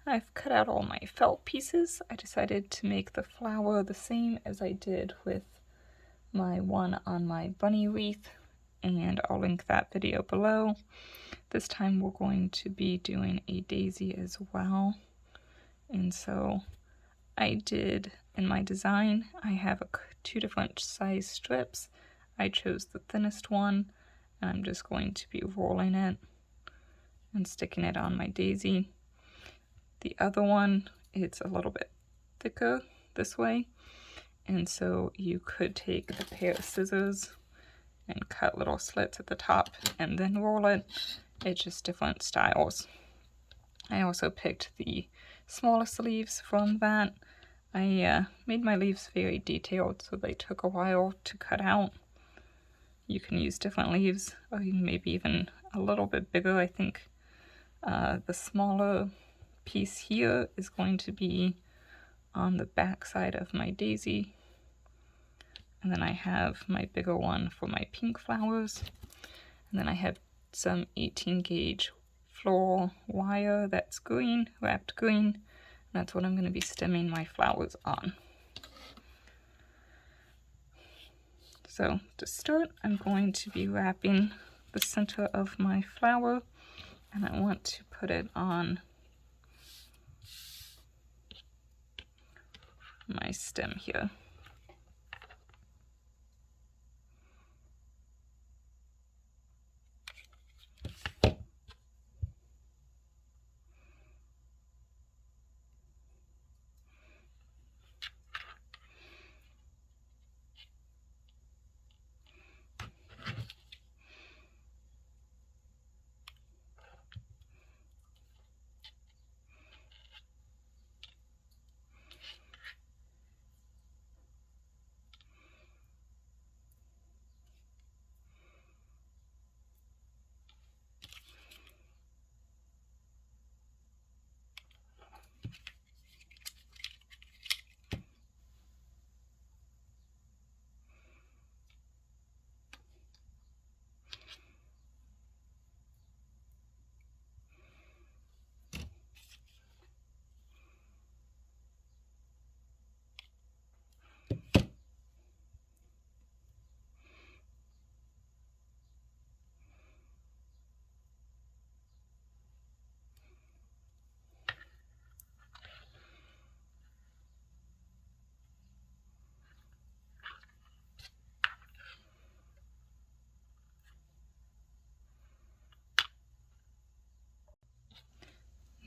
I've cut out all my felt pieces. I decided to make the flower the same as I did with my one on my bunny wreath, and I'll link that video below. This time we're going to be doing a daisy as well. And so I did, in my design, I have two different size strips. I chose the thinnest one, and I'm just going to be rolling it and sticking it on my daisy. The other one, it's a little bit thicker this way, and so you could take a pair of scissors and cut little slits at the top and then roll it. It's just different styles. I also picked the smallest leaves from that. I made my leaves very detailed, so they took a while to cut out. You can use different leaves, or maybe even a little bit bigger. I think the smaller piece here is going to be on the back side of my daisy. And then I have my bigger one for my pink flowers. And then I have some 18 gauge floral wire that's green, wrapped green. And that's what I'm going to be stemming my flowers on. So to start, I'm going to be wrapping the center of my flower, and I want to put it on my stem here.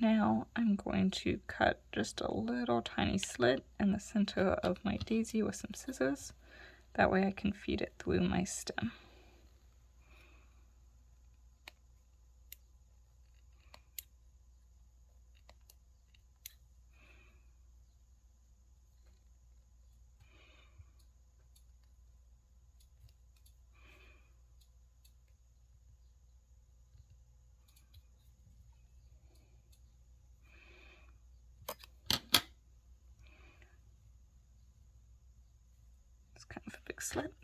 Now I'm going to cut just a little tiny slit in the center of my daisy with some scissors. That way I can feed it through my stem. It's kind of a big slit.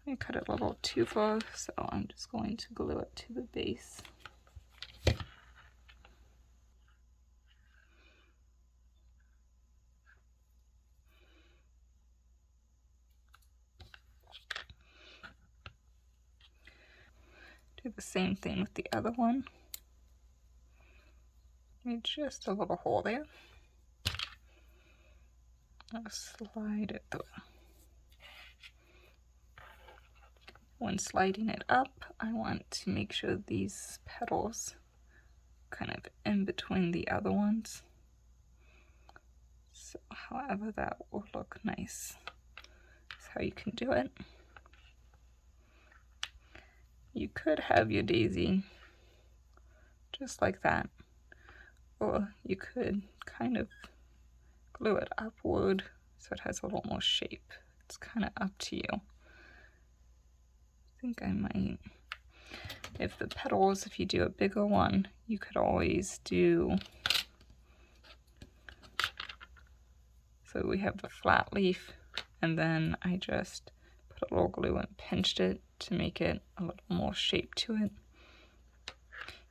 I cut it a little too far, so I'm just going to glue it to the base. Do the same thing with the other one. Made just a little hole there. I'll slide it through. When sliding it up, I want to make sure these petals kind of in between the other ones. So however that will look nice. That's how you can do it. You could have your daisy just like that, or you could kind of glue it upward so it has a little more shape. It's kind of up to you. I think I might, if the petals, if you do a bigger one, you could always do So we have the flat leaf, and then I just put a little glue and pinched it to make it a little more shape to it.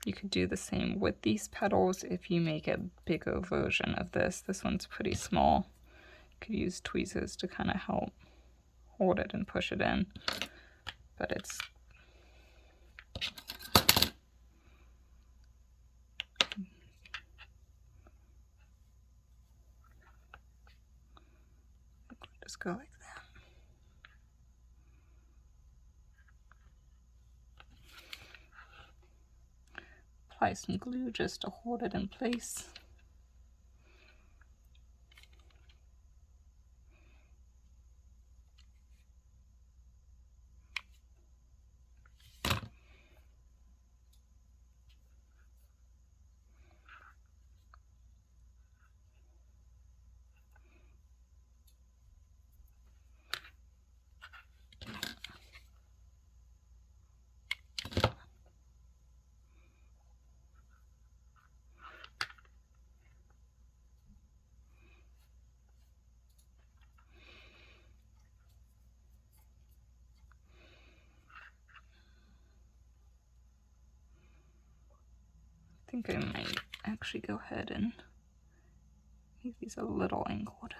You could do the same with these petals if you make a bigger version of this. This one's pretty small. You could use tweezers to kind of help hold it and push it in, but it's just go like that. Apply some glue just to hold it in place. I think I might actually go ahead and make these a little angled.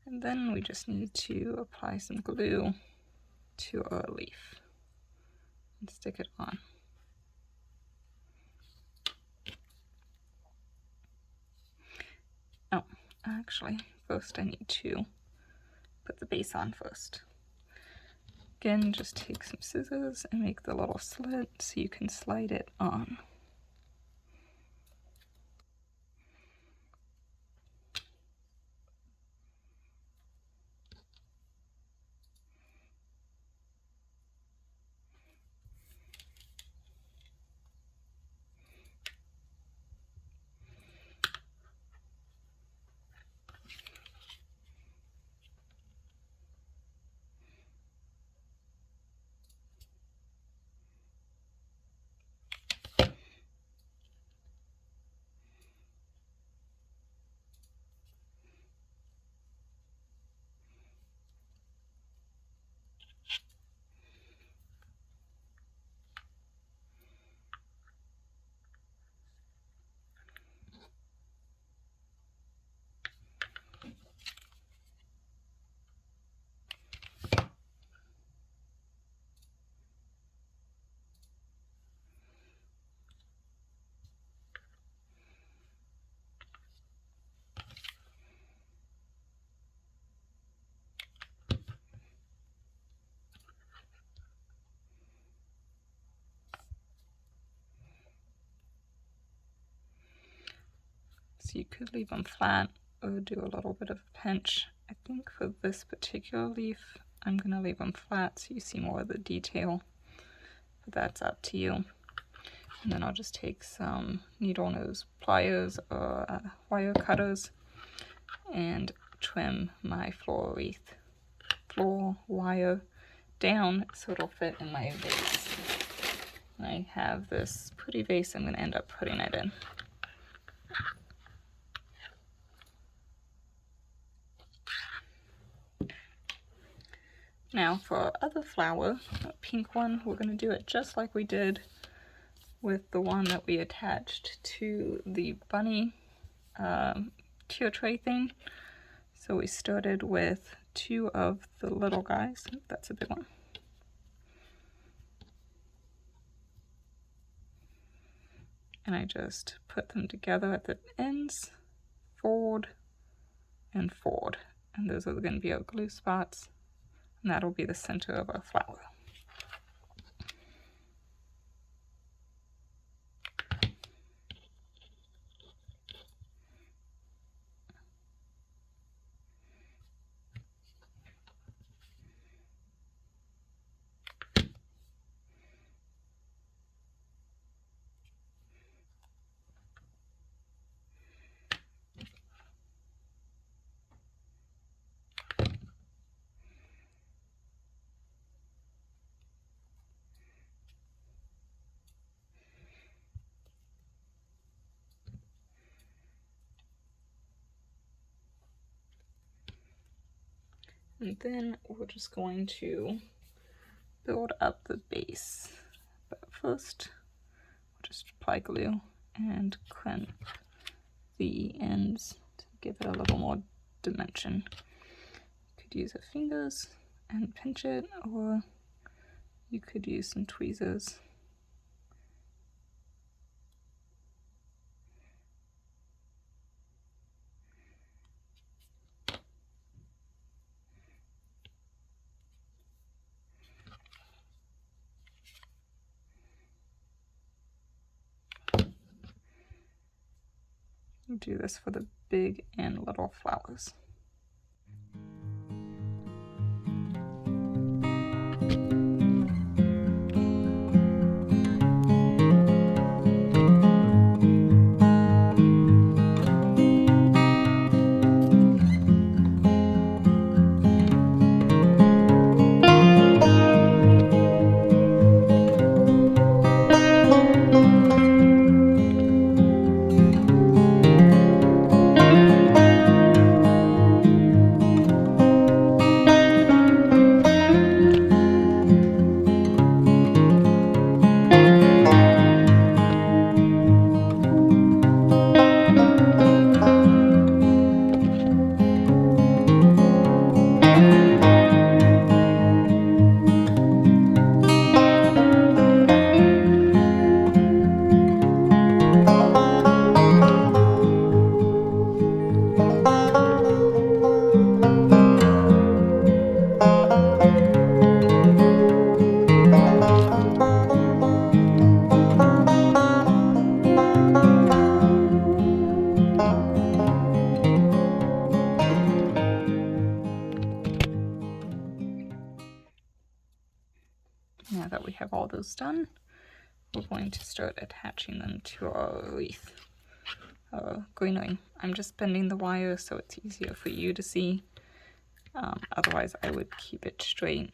And then we just need to apply some glue to our leaf and stick it on. Oh, actually, first I need to put the base on first. Again, just take some scissors and make the little slit so you can slide it on. So you could leave them flat or do a little bit of a pinch. I think for this particular leaf, I'm going to leave them flat so you see more of the detail, but that's up to you. And then I'll just take some needle nose pliers or wire cutters and trim my floral wire down so it'll fit in my vase. And I have this pretty vase I'm going to end up putting it in. Now for our other flower, a pink one, we're going to do it just like we did with the one that we attached to the bunny tier tray thing. So we started with 2 of the little guys. That's a big one. And I just put them together at the ends, forward and forward. And those are going to be our glue spots. And that'll be the center of our flower. And then we're just going to build up the base. But first, we'll just apply glue and crimp the ends to give it a little more dimension. You could use your fingers and pinch it, or you could use some tweezers. Do this for the big and little flowers. Now that we have all those done, we're going to start attaching them to our wreath. Greenery. I'm just bending the wire so it's easier for you to see. Otherwise I would keep it straight.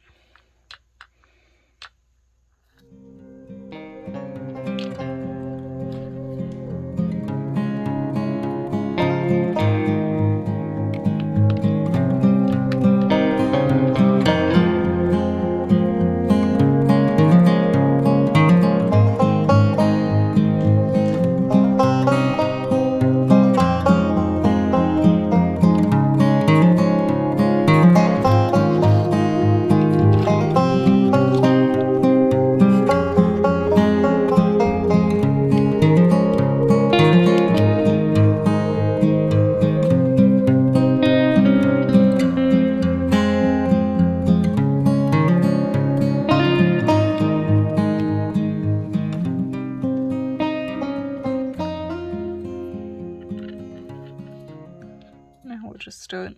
Now we'll just start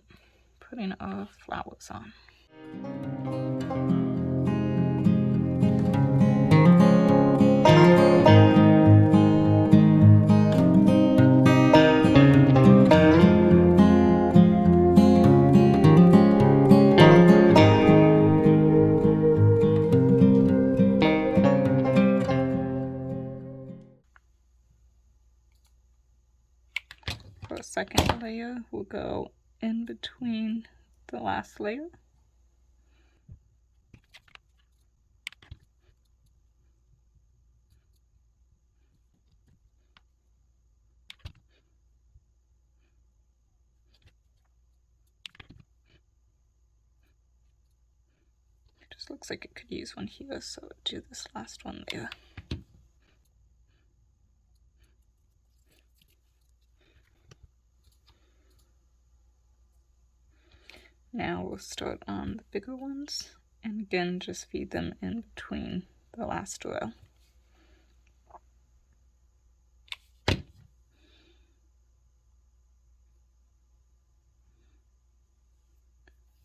putting our flowers on. For a second layer, we'll go in between the last layer. It just looks like it could use one here, so I'll do this last one there. Now we'll start on the bigger ones, and again just feed them in between the last row.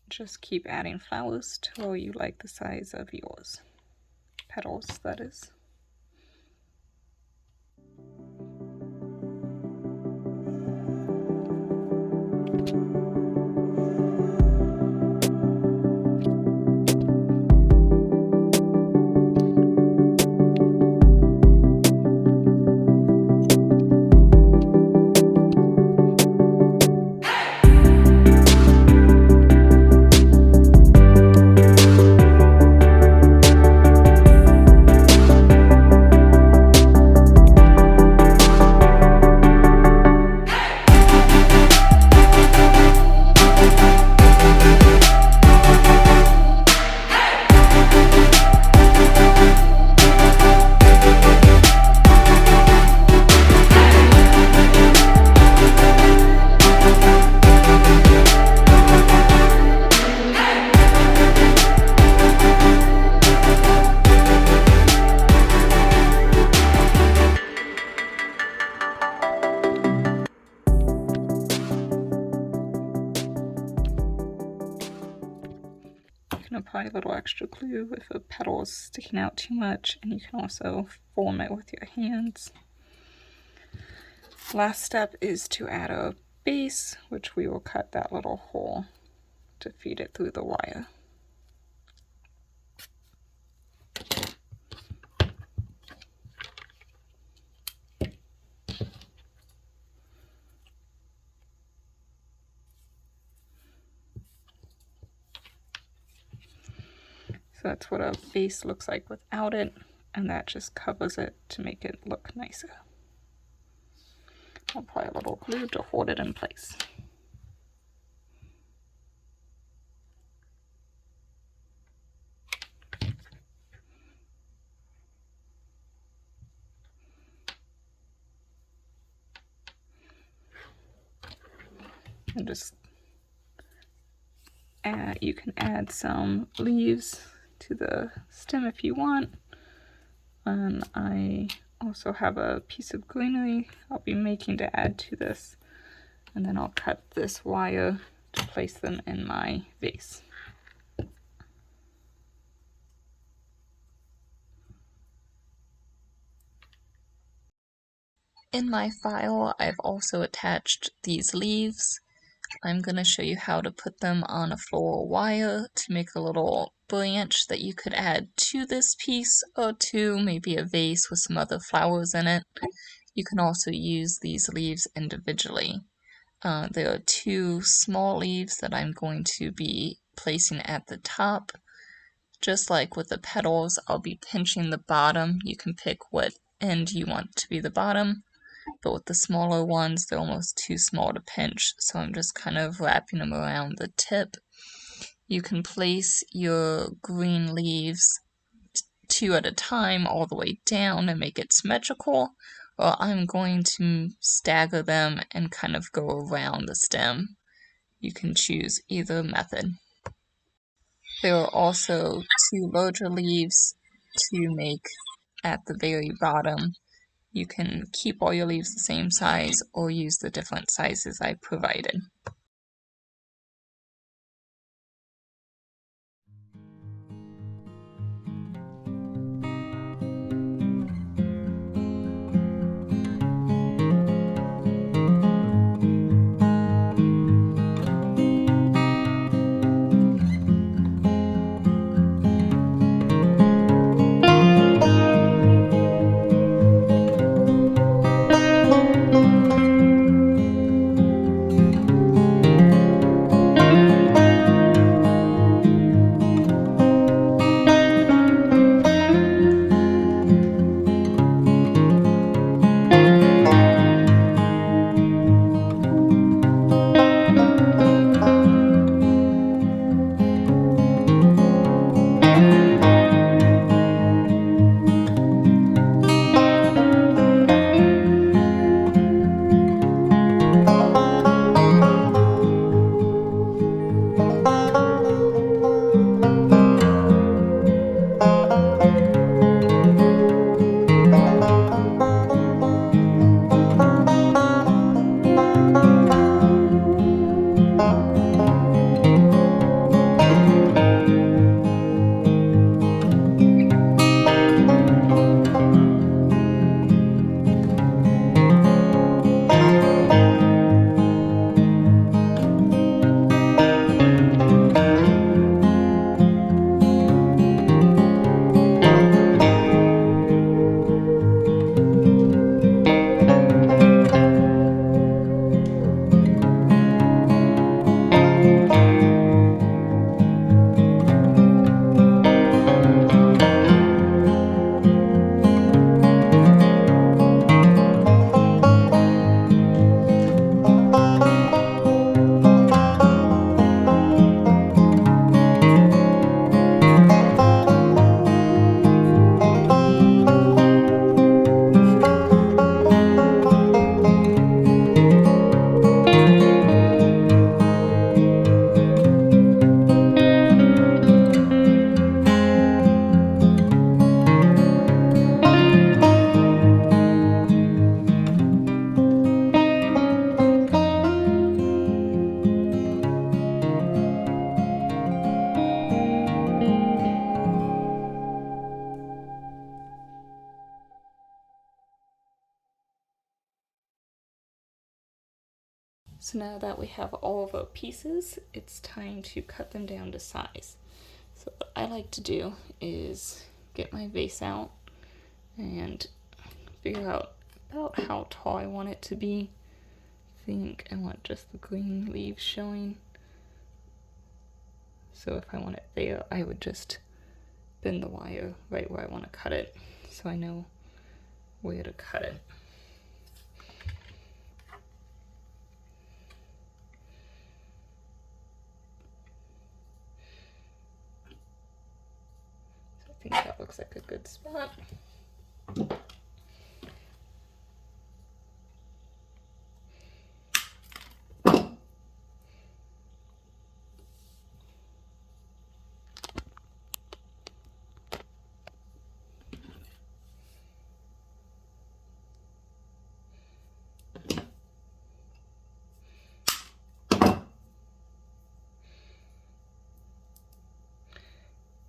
Just keep adding flowers till you like the size of yours. Petals, that is. extra glue if a petal is sticking out too much, and you can also form it with your hands. Last step is to add a base, which we will cut that little hole to feed it through the wire. So that's what a base looks like without it, and that just covers it to make it look nicer. I'll apply a little glue to hold it in place. And just you can add some leaves to the stem if you want. And I also have a piece of greenery I'll be making to add to this. And then I'll cut this wire to place them in my vase. In my file, I've also attached these leaves. I'm going to show you how to put them on a floral wire to make a little branch that you could add to this piece, or to maybe a vase with some other flowers in it. You can also use these leaves individually. There are 2 small leaves that I'm going to be placing at the top. Just like with the petals, I'll be pinching the bottom. You can pick what end you want to be the bottom. But with the smaller ones, they're almost too small to pinch, so I'm just kind of wrapping them around the tip. You can place your green leaves 2 at a time all the way down and make it symmetrical, or I'm going to stagger them and kind of go around the stem. You can choose either method. There are also 2 larger leaves to make at the very bottom. You can keep all your leaves the same size or use the different sizes I provided. So now that we have all of our pieces, it's time to cut them down to size. So what I like to do is get my vase out and figure out about how tall I want it to be. I think I want just the green leaves showing. So if I want it there, I would just bend the wire right where I want to cut it, so I know where to cut it. So I think that looks like a good spot.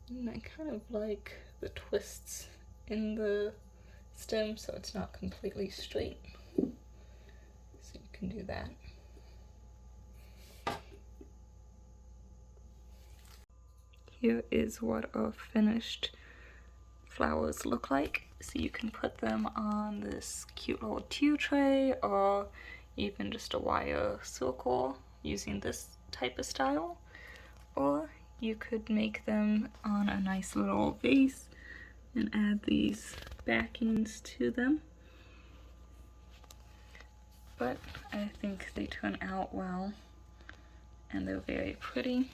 And I kind of like the twists in the stem so it's not completely straight. So you can do that. Here is what our finished flowers look like. So you can put them on this cute little tea tray or even just a wire circle using this type of style. Or you could make them on a nice little vase and add these backings to them. But I think they turn out well and they're very pretty.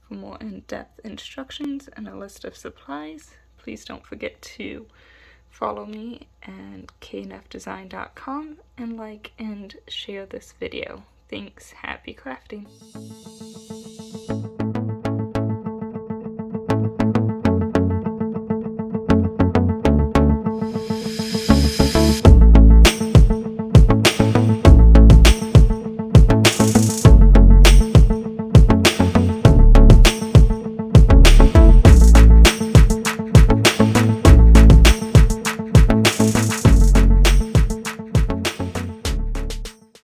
For more in-depth instructions and a list of supplies, please don't forget to follow me at knfdesign.com and like and share this video. Thanks, happy crafting!